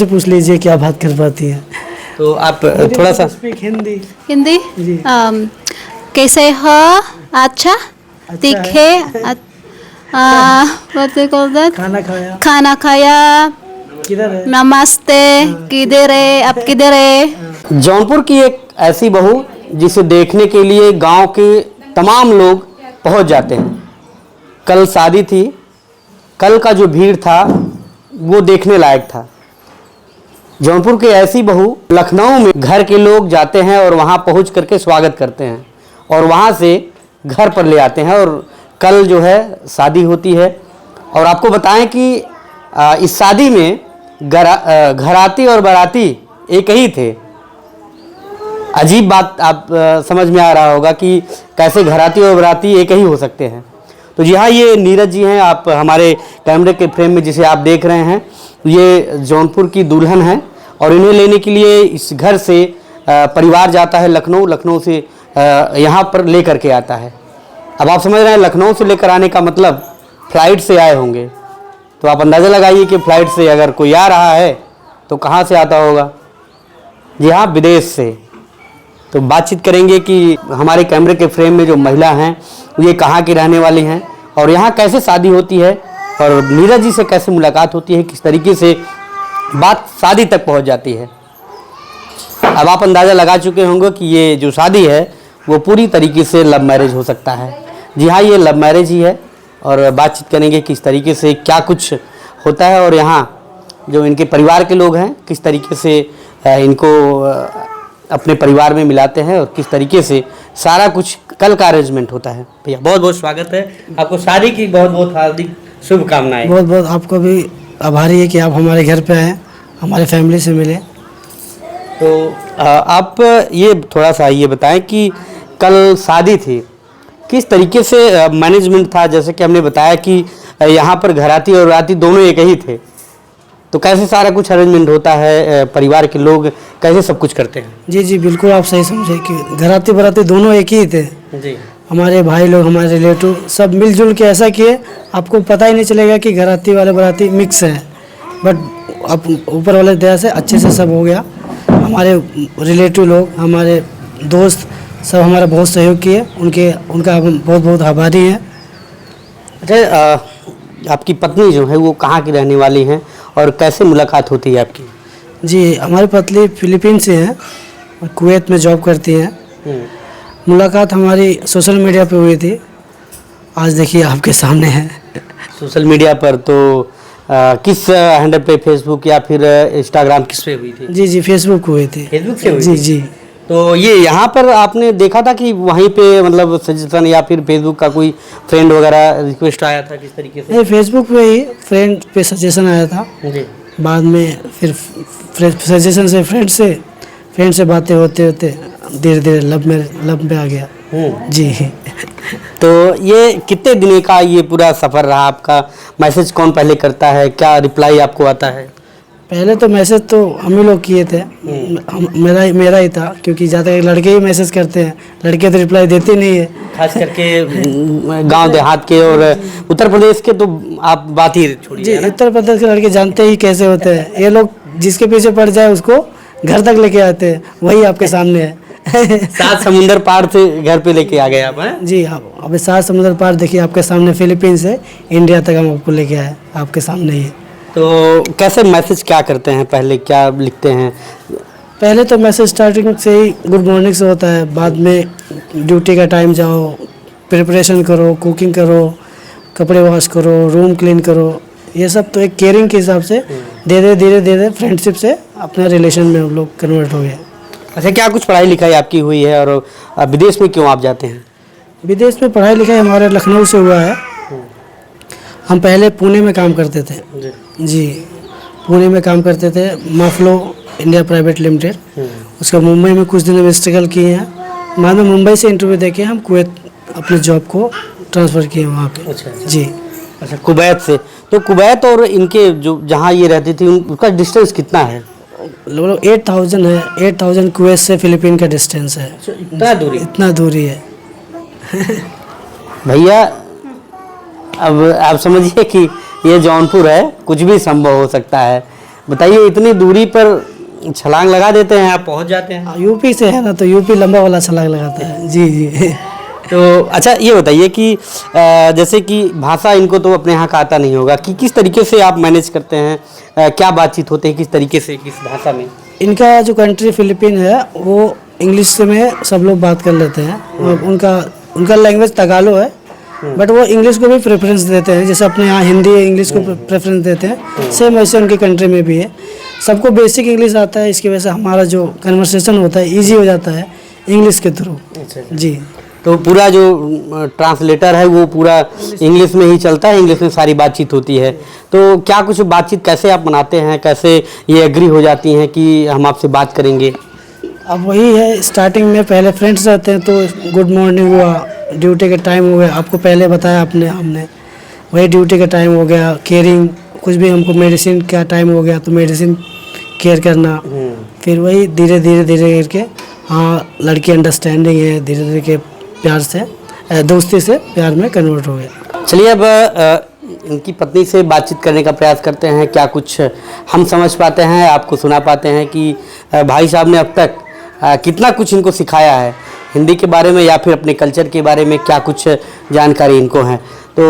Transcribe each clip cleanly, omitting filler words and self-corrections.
से पूछ लीजिए क्या बात कर पाती है। तो आप थोड़ा सा हिंदी हिंदी जी। कैसे हो? अच्छा दिखे what they call that? खाना खाया, खाना खाया, किधर है, नमस्ते, किधर है, आप किधर है? जौनपुर की एक ऐसी बहू जिसे देखने के लिए गांव के तमाम लोग पहुंच जाते हैं। कल शादी थी, कल का जो भीड़ था वो देखने लायक था। जौनपुर की ऐसी बहू लखनऊ में घर के लोग जाते हैं और वहां पहुंच करके स्वागत करते हैं और वहां से घर पर ले आते हैं। और कल जो है शादी होती है और आपको बताएं कि इस शादी में घराती और बाराती एक ही थे। अजीब बात आप समझ में आ रहा होगा कि कैसे घराती और बाराती एक ही हो सकते हैं। तो जी हाँ, ये नीरज जी हैं, आप हमारे कैमरे के फ्रेम में जिसे आप देख रहे हैं, ये जौनपुर की दुल्हन है और इन्हें लेने के लिए इस घर से परिवार जाता है लखनऊ, लखनऊ से यहाँ पर लेकर के आता है। अब आप समझ रहे हैं लखनऊ से लेकर आने का मतलब फ़्लाइट से आए होंगे, तो आप अंदाज़ा लगाइए कि फ़्लाइट से अगर कोई आ रहा है तो कहाँ से आता होगा। जी हाँ, विदेश से। तो बातचीत करेंगे कि हमारे कैमरे के फ्रेम में जो महिला हैं ये कहाँ की रहने वाली हैं और यहाँ कैसे शादी होती है और नीरज जी से कैसे मुलाकात होती है, किस तरीके से बात शादी तक पहुँच जाती है। अब आप अंदाज़ा लगा चुके होंगे कि ये जो शादी है वो पूरी तरीके से लव मैरिज हो सकता है। जी हाँ, ये लव मैरिज ही है और बातचीत करेंगे किस तरीके से क्या कुछ होता है और यहाँ जो इनके परिवार के लोग हैं किस तरीके से इनको अपने परिवार में मिलाते हैं और किस तरीके से सारा कुछ कल का अरेंजमेंट होता है। भैया बहुत बहुत स्वागत है, आपको शादी की बहुत बहुत हार्दिक शुभकामनाएं। बहुत बहुत आपको भी आभारी है कि आप हमारे घर पे आए, हमारे फैमिली से मिले। तो आप ये थोड़ा सा ये बताएं कि कल शादी थी, किस तरीके से मैनेजमेंट था। जैसे कि हमने बताया कि यहाँ पर घराती और बाराती दोनों एक ही थे, तो कैसे सारा कुछ अरेंजमेंट होता है, परिवार के लोग कैसे सब कुछ करते हैं। जी जी बिल्कुल, आप सही समझे कि घराती बाराती दोनों एक ही थे। जी, हमारे भाई लोग, हमारे रिलेटिव सब मिलजुल के ऐसा किए आपको पता ही नहीं चलेगा कि घराती वाले बाराती मिक्स है। बट अब ऊपर वाले दया से अच्छे से सब हो गया। हमारे रिलेटिव लोग, हमारे दोस्त सब हमारा बहुत सहयोग किए, उनका हम बहुत बहुत आभारी हैं। अच्छा, आपकी पत्नी जो है वो कहाँ की रहने वाली हैं और कैसे मुलाकात होती है आपकी। जी, हमारी पत्नी फिलीपीन से हैं और कुवैत में जॉब करती हैं। मुलाकात हमारी सोशल मीडिया पे हुई थी, आज देखिए आपके सामने है। सोशल मीडिया पर तो किस हैंडल पे, फेसबुक या फिर इंस्टाग्राम, किस पे हुई थी। जी जी फेसबुक हुई थी। फेसबुक से हुई जी थी? जी। तो ये यहाँ पर आपने देखा था कि वहीं पे मतलब सजेशन या फिर फेसबुक का कोई फ्रेंड वगैरह रिक्वेस्ट आया था, किस तरीके से। नहीं, फेसबुक पे ही फ्रेंड पे सजेशन आया था। जी, बाद में फिर सजेशन से फ्रेंड से बातें होते होते धीरे धीरे लब में आ गया। जी। तो ये कितने दिन का ये पूरा सफ़र रहा आपका। मैसेज कौन पहले करता है, क्या रिप्लाई आपको आता है। पहले तो मैसेज तो हम ही लोग किए थे, मेरा ही था, क्योंकि ज़्यादा लड़के ही मैसेज करते हैं, लड़के तो रिप्लाई देते नहीं है। खास करके गांव देहात के और उत्तर प्रदेश के तो आप बात ही छोड़िए। जी, उत्तर प्रदेश के लड़के जानते ही कैसे होते हैं। ये लोग जिसके पीछे पड़ जाए उसको घर तक लेके आते हैं, वही आपके सामने है। 7 समुंदर पार से घर पे लेके आ गए आप हैं? जी हाँ, अभी 7 समुद्र पार देखिए आपके सामने, फिलीपीन से इंडिया तक हम आपको लेके आए, आपके सामने ही है। तो कैसे मैसेज क्या करते हैं, पहले क्या लिखते हैं। पहले तो मैसेज स्टार्टिंग से ही गुड मॉर्निंग से होता है, बाद में ड्यूटी का टाइम जाओ, प्रिपरेशन करो, कुकिंग करो, कपड़े वॉश करो, रूम क्लीन करो, ये सब तो एक केयरिंग के हिसाब से धीरे धीरे फ्रेंडशिप से अपने रिलेशन में हम लोग कन्वर्ट हो गए। अच्छा, क्या कुछ पढ़ाई लिखाई आपकी हुई है और विदेश में क्यों आप जाते हैं। विदेश में पढ़ाई लिखाई हमारे लखनऊ से हुआ है। हम पहले पुणे में काम करते थे। जी, पुणे में काम करते थे, माफ्लो इंडिया प्राइवेट लिमिटेड। उसका मुंबई में कुछ दिन में स्ट्रगल किए हैं, बाद में मुंबई से इंटरव्यू देके हम कुवैत अपने जॉब को ट्रांसफ़र किए वहाँ पे। अच्छा जी। अच्छा, कुवैत से। तो कुवैत और इनके जो जहाँ ये रहती थी उसका डिस्टेंस कितना है। लगभग 8000 है। 8000 कुवैत से फिलीपीन का डिस्टेंस है। इतना दूरी। इतना दूरी है। भैया, अब आप समझिए कि ये जौनपुर है, कुछ भी संभव हो सकता है। बताइए इतनी दूरी पर छलांग लगा देते हैं, आप पहुंच जाते हैं। यूपी से है ना, तो यूपी लंबा वाला छलांग लगाते हैं। जी जी। तो अच्छा ये बताइए कि जैसे कि भाषा इनको तो अपने यहाँ का आता नहीं होगा, कि किस तरीके से आप मैनेज करते हैं, क्या बातचीत होते हैं किस तरीके से, किस भाषा में? इनका जो कंट्री फिलीपीन है वो इंग्लिश में सब लोग बात कर लेते हैं। और उनका लैंग्वेज तगालो है, बट वो इंग्लिश को भी प्रेफरेंस देते हैं। जैसे अपने यहाँ हिंदी इंग्लिश को प्रेफरेंस देते हैं, सेम वैसे उनकी कंट्री में भी है। सबको बेसिक इंग्लिश आता है, इसकी वजह से हमारा जो कन्वर्सेशन होता है ईजी हो जाता है इंग्लिश के थ्रू। जी। तो पूरा जो ट्रांसलेटर है वो पूरा इंग्लिश में ही चलता है, इंग्लिश में सारी बातचीत होती है। तो क्या कुछ बातचीत कैसे आप बनाते हैं, कैसे ये एग्री हो जाती हैं कि हम आपसे बात करेंगे? अब वही है, स्टार्टिंग में पहले फ्रेंड्स रहते हैं तो गुड मॉर्निंग हुआ, ड्यूटी का टाइम हो गया, आपको पहले बताया हमने वही ड्यूटी का टाइम हो गया, केयरिंग कुछ भी हमको मेडिसिन का टाइम हो गया तो मेडिसिन केयर करना। फिर वही धीरे धीरे करके हाँ लड़की अंडरस्टैंडिंग है, धीरे धीरे के प्यार से दोस्ती से प्यार में कन्वर्ट हो गया। चलिए अब इनकी पत्नी से बातचीत करने का प्रयास करते हैं, क्या कुछ हम समझ पाते हैं, आपको सुना पाते हैं कि भाई साहब ने अब तक कितना कुछ इनको सिखाया है हिंदी के बारे में या फिर अपने कल्चर के बारे में, क्या कुछ जानकारी इनको है। तो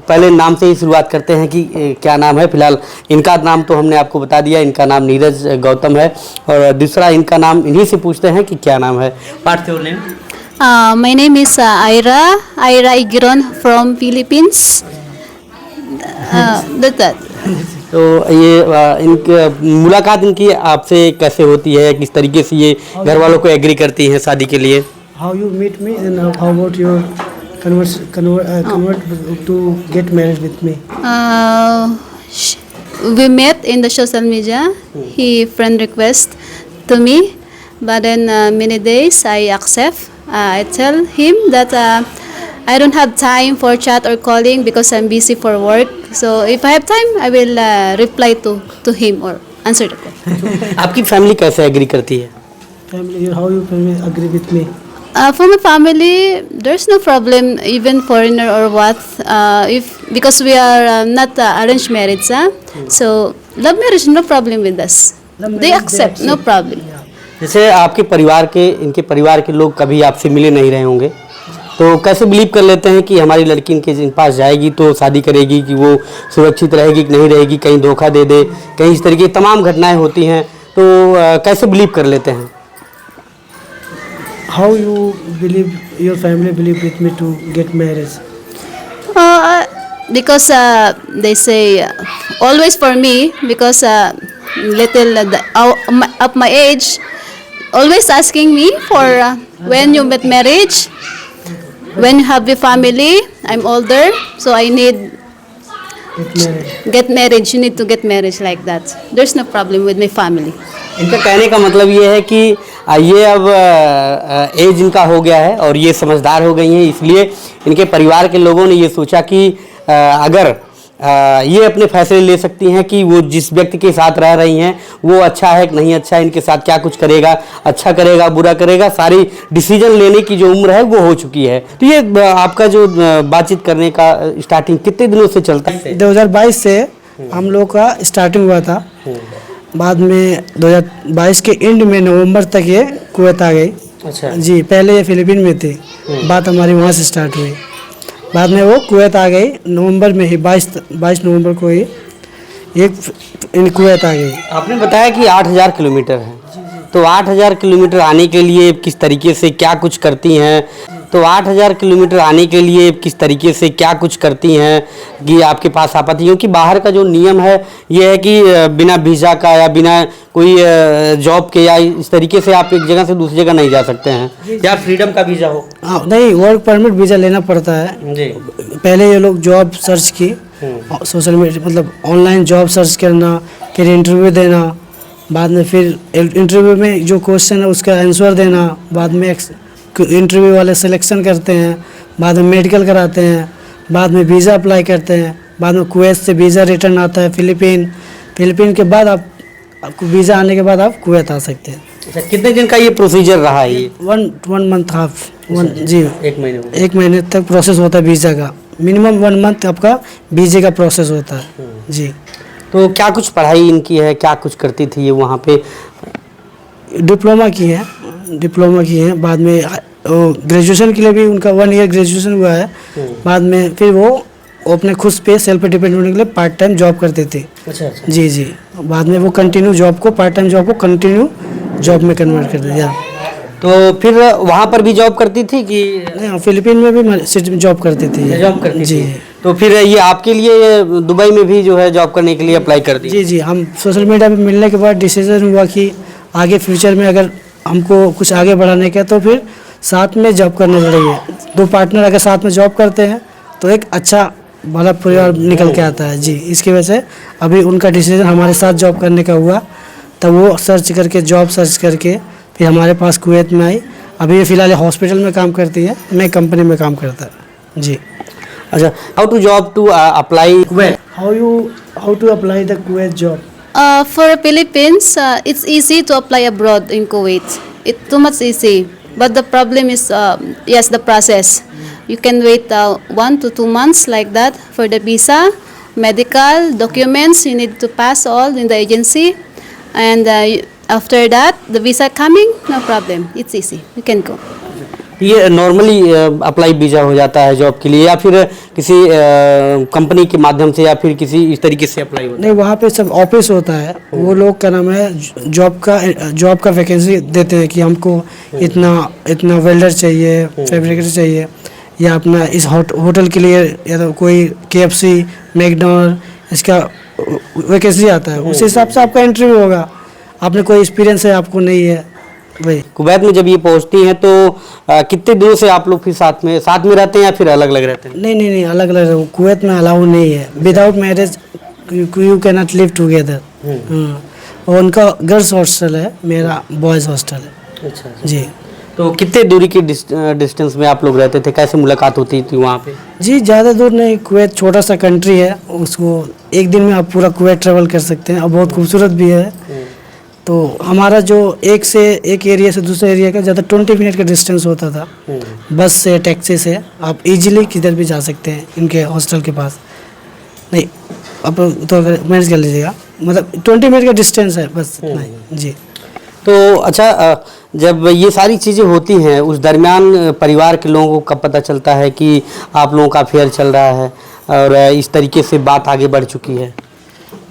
पहले नाम से ही शुरुआत करते हैं कि क्या नाम है। फिलहाल इनका नाम तो हमने आपको बता दिया, इनका नाम नीरज गौतम है, और दूसरा इनका नाम इन्हीं से पूछते हैं कि क्या नाम है। What's your name? My name is Ira Igiron from Philippines. That's that. तो ये इनकी मुलाकात इनकी आपसे कैसे होती है, किस तरीके से ये घर वालों को एग्री करती हैं शादी के लिए? How you meet me and how about your convert to get married with me? We met in the social media. He friend request to me, but then many days I accept. I tell him that I don't have time for chat or calling because I'm busy for work. So if I have time, I will reply to him or answer the call. आपकी family कैसे agree करती है? Family, how you family agree with me? For my family, there's no problem, even foreigner or what. If because we are not arranged marriage, so love marriage no problem with us. They accept, no problem. जैसे आपके परिवार के, इनके परिवार के लोग कभी आपसे मिले नहीं रहे होंगे, तो कैसे बिलीव कर लेते हैं कि हमारी लड़की इनके पास जाएगी तो शादी करेगी, कि वो सुरक्षित रहेगी कि नहीं रहेगी, कहीं धोखा दे दे, कहीं इस तरीके की तमाम घटनाएं होती हैं, तो कैसे बिलीव कर लेते हैं? How you believe your family believe with me to get married? Because they say always for me, because little of my age, always asking me for when you get marriage, when you have a family. I'm older, so I need get married. You need to get married like that. There's no problem with my family. इनका कहने का मतलब ये है कि ये अब as इनका हो गया है और ये समझदार हो गई हैं, इसलिए इनके परिवार के लोगों ने ये सोचा कि अगर ये अपने फैसले ले सकती हैं कि वो जिस व्यक्ति के साथ रह रही हैं वो अच्छा है कि नहीं अच्छा है, इनके साथ क्या कुछ करेगा, अच्छा करेगा बुरा करेगा, सारी डिसीजन लेने की जो उम्र है वो हो चुकी है। तो ये आपका जो बातचीत करने का स्टार्टिंग कितने दिनों से चलता है? 2022 से हम लोग का स्टार्टिंग हुआ था, बाद में 2022 के एंड में नवंबर तक ये कुवैत आ गई। अच्छा जी, पहले ये फिलीपीन में थी, बात हमारी वहाँ से स्टार्ट हुई, बाद में वो कुवैत आ गई। नवंबर में ही 22 नवंबर को ही ये कुवैत आ गई। आपने बताया कि 8000 किलोमीटर है, तो 8000 किलोमीटर आने के लिए किस तरीके से क्या कुछ करती हैं? तो 8000 किलोमीटर आने के लिए किस तरीके से क्या कुछ करती हैं कि आपके पास आ पाती? क्योंकि बाहर का जो नियम है ये है कि बिना वीज़ा का या बिना कोई जॉब के या इस तरीके से आप एक जगह से दूसरी जगह नहीं जा सकते हैं, या फ्रीडम का वीज़ा हो। हाँ, नहीं, वर्क परमिट वीज़ा लेना पड़ता है जी। पहले ये लोग जॉब सर्च की, सोशल मीडिया मतलब ऑनलाइन जॉब सर्च करना, फिर इंटरव्यू देना, बाद में फिर इंटरव्यू में जो क्वेश्चन है उसका आंसर देना, बाद में इंटरव्यू वाले सिलेक्शन करते हैं, बाद में मेडिकल कराते हैं, बाद में वीज़ा अप्लाई करते हैं, बाद में कुवैत से वीज़ा रिटर्न आता है फिलीपीन के बाद आपको वीज़ा आने के बाद आप कुवैत आ सकते हैं। अच्छा, कितने दिन का ये प्रोसीजर रहा है? ये वन मंथ हाफ जी, एक महीने तक प्रोसेस होता है वीज़ा का, मिनिमम 1 मंथ आपका वीज़े का प्रोसेस होता है। जी। तो क्या कुछ पढ़ाई इनकी है, क्या कुछ करती थी ये वहाँ पे? डिप्लोमा की है, बाद में ग्रेजुएशन के लिए भी उनका 1 ईयर ग्रेजुएशन हुआ है। बाद में फिर वो अपने खुद पे सेल्फ डिपेंडेंट होने के लिए पार्ट टाइम जॉब करते थे। अच्छा। जी जी, बाद में वो पार्ट टाइम जॉब को कंटिन्यू जॉब में कन्वर्ट कर दिया। तो फिर वहाँ पर भी जॉब करती थी कि? नहीं, फिलीपीन में भी जॉब करती थी। जॉब करती जी। थी। तो फिर ये आपके लिए दुबई में भी जो है जॉब करने के लिए अप्लाई कर दी? जी जी, हम सोशल मीडिया पे मिलने के बाद डिसीजन हुआ कि आगे फ्यूचर में अगर हमको कुछ आगे बढ़ाने का तो फिर साथ में जॉब करने पड़ेगी। 2 पार्टनर अगर साथ में जॉब करते हैं तो एक अच्छा भला परिवार निकल के आता है। जी, इसकी वजह से अभी उनका डिसीजन हमारे साथ जॉब करने का हुआ, तब वो जॉब सर्च करके फिर हमारे पास कुवैत में आई। अभी ये फ़िलहाल हॉस्पिटल में काम करती है, मैं कंपनी में काम करता है। जी। अच्छा, how to job to apply Kuwait? How to apply the Kuwait job? For Philippines, it's easy to apply abroad in Kuwait. It's too much easy. But the problem is, yes, the process. You can wait 1 to 2 months like that for the visa, medical documents. You need to pass all in the agency, and after that, the visa coming, no problem. It's easy. You can go. ये normally apply visa हो जाता है job के लिए, या फिर किसी company के माध्यम से, या फिर किसी इस तरीके से अप्लाई होता है? नहीं, वहाँ पे सब ऑफिस होता है। वो लोग क्या नाम है, जॉब का वैकेंसी देते हैं कि हमको इतना वेल्डर चाहिए, फैब्रिकेटर चाहिए, या अपना इस होटल के लिए, या तो कोई KFC, मैकडॉनल्ड, इसका वैकेंसी आता है। उस हिसाब से आपका इंटरव्यू होगा। आपने कोई एक्सपीरियंस है, आपको नहीं है, वही। कुवैत में जब ये पहुंचती हैं तो कितने दिनों से आप लोग फिर साथ में रहते हैं, या फिर अलग अलग रहते हैं? नहीं, अलग अलग। कुवैत में अलाउ नहीं है, without marriage you can not live together. और उनका गर्ल्स हॉस्टल है, मेरा बॉयज़ हॉस्टल है। अच्छा जी। तो कितने दूरी की डिस्टेंस में आप लोग रहते थे, कैसे मुलाकात होती थी वहाँ पे? जी, ज़्यादा दूर नहीं। कुवैत छोटा सा कंट्री है, उसको एक दिन में आप पूरा कुवैत ट्रेवल कर सकते हैं, और बहुत खूबसूरत भी है। तो हमारा जो एक एरिया से दूसरे एरिया का ज़्यादा 20 मिनट का डिस्टेंस होता था। बस से, टैक्सी से आप इजीली किधर भी जा सकते हैं इनके हॉस्टल के पास। नहीं, आप तो मैनेज कर लीजिएगा, मतलब 20 मिनट का डिस्टेंस है बस। नहीं जी। तो अच्छा, जब ये सारी चीज़ें होती हैं उस दरमियान परिवार के लोगों को कब पता चलता है कि आप लोगों का अफेयर चल रहा है और इस तरीके से बात आगे बढ़ चुकी है?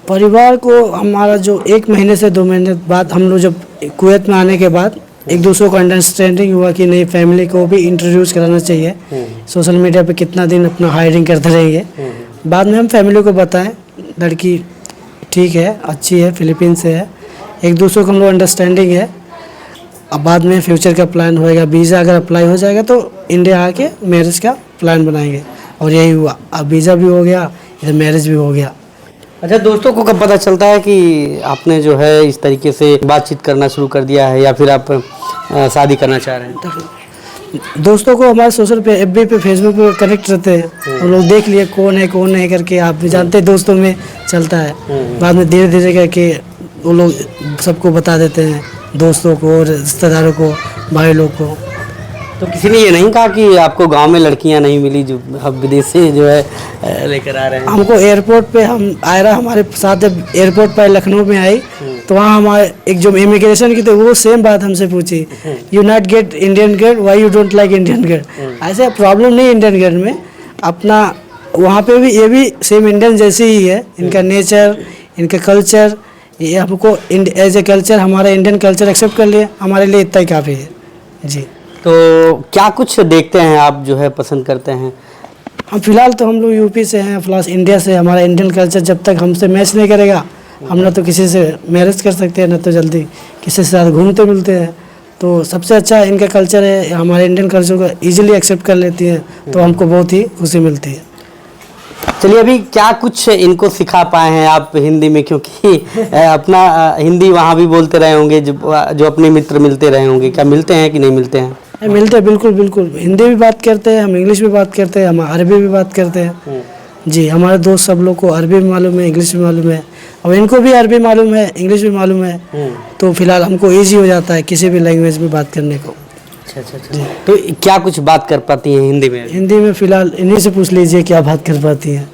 परिवार को हमारा जो 1 महीने से 2 महीने बाद हम लोग जब कुवैत में आने के बाद एक दूसरे को अंडरस्टैंडिंग हुआ कि नहीं, फैमिली को भी इंट्रोड्यूस कराना चाहिए। सोशल मीडिया पे कितना दिन अपना हायरिंग करते रहेंगे। बाद में हम फैमिली को बताएं, लड़की ठीक है, अच्छी है, फिलीपीन से है, एक दूसरे को हम लोग अंडरस्टैंडिंग है। अब बाद में फ्यूचर का प्लान होएगा, वीज़ा अगर अप्लाई हो जाएगा तो इंडिया आके मैरिज का प्लान बनाएंगे, और यही हुआ। अब वीज़ा भी हो गया, इधर मैरिज भी हो गया। अच्छा, दोस्तों को कब पता चलता है कि आपने जो है इस तरीके से बातचीत करना शुरू कर दिया है, या फिर आप शादी करना चाह रहे हैं? दोस्तों को हमारे सोशल पे, FB पे, फेसबुक पे कनेक्ट रहते हैं, वो लोग देख लिए कौन है कौन नहीं करके। आप भी जानते हैं दोस्तों में चलता है। बाद में धीरे धीरे करके वो लोग सबको बता देते हैं, दोस्तों को, रिश्तेदारों को, भाई लोग को। तो किसी ने ये नहीं कहा कि आपको गांव में लड़कियां नहीं मिली जो अब विदेश से जो है लेकर आ रहे हैं? हमको एयरपोर्ट पे आयरा हमारे साथ जब एयरपोर्ट पर लखनऊ में आई, तो वहाँ हमारे एक जो इमिग्रेशन की थे वो सेम बात हमसे पूछी, you not gate Indian girl, why you don't like Indian girl. ऐसे प्रॉब्लम नहीं इंडियन गर्ल में, अपना वहाँ पे भी ये भी सेम इंडियन जैसे ही है। इनका नेचर, इनका कल्चर, ये हमको एज ए कल्चर, हमारा इंडियन कल्चर एक्सेप्ट कर लिए, हमारे लिए इतना ही काफ़ी है जी। तो क्या कुछ देखते हैं आप जो है पसंद करते हैं? हम फिलहाल तो हम लोग यूपी से हैं, प्लस इंडिया से। हमारा इंडियन कल्चर जब तक हमसे मैच नहीं करेगा, हम ना तो किसी से मैरिज कर सकते हैं, ना तो जल्दी किसी से साथ घूमते मिलते हैं। तो सबसे अच्छा इनका कल्चर है, हमारे इंडियन कल्चर को इजीली एक्सेप्ट कर लेती हैं, तो हमको बहुत ही खुशी मिलती है। चलिए, अभी क्या कुछ इनको सिखा पाए हैं आप हिंदी में, क्योंकि अपना हिंदी वहाँ भी बोलते रहे होंगे, जो अपने मित्र मिलते रहे होंगे, क्या मिलते हैं कि नहीं मिलते हैं? मिलते हैं, बिल्कुल बिल्कुल। हिंदी भी बात करते हैं, हम इंग्लिश भी बात करते हैं, हम अरबी भी बात करते हैं जी। हमारे दोस्त सब लोग को अरबी भी मालूम है, इंग्लिश भी मालूम है, और इनको भी अरबी मालूम है, इंग्लिश भी मालूम है। तो फिलहाल हमको ईजी हो जाता है किसी भी लैंग्वेज में बात करने को। अच्छा। तो क्या कुछ बात कर पाती हैं हिंदी में? हिंदी में फिलहाल इन्हीं से पूछ लीजिए क्या बात कर पाती हैं।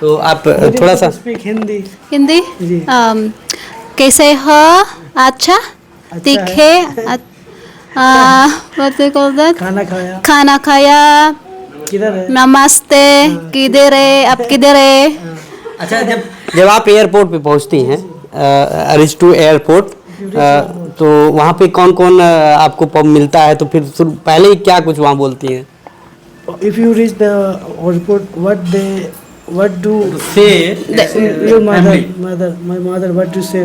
तो आप थोड़ा सा स्पीक हिंदी Hindi? जी। कैसे हो? अच्छा? दिखे? What do you call that? खाना खाया खाना खाया? किधर है नमस्ते, किधर है? आप किधर है? अच्छा, जब आप एयरपोर्ट पे पहुंचती हैं, अरिज टू एयरपोर्ट, तो वहाँ पे कौन कौन आपको मिलता है, तो फिर पहले ही क्या कुछ वहाँ बोलती हैं? if you reach the airport what do से your mother my mother what to say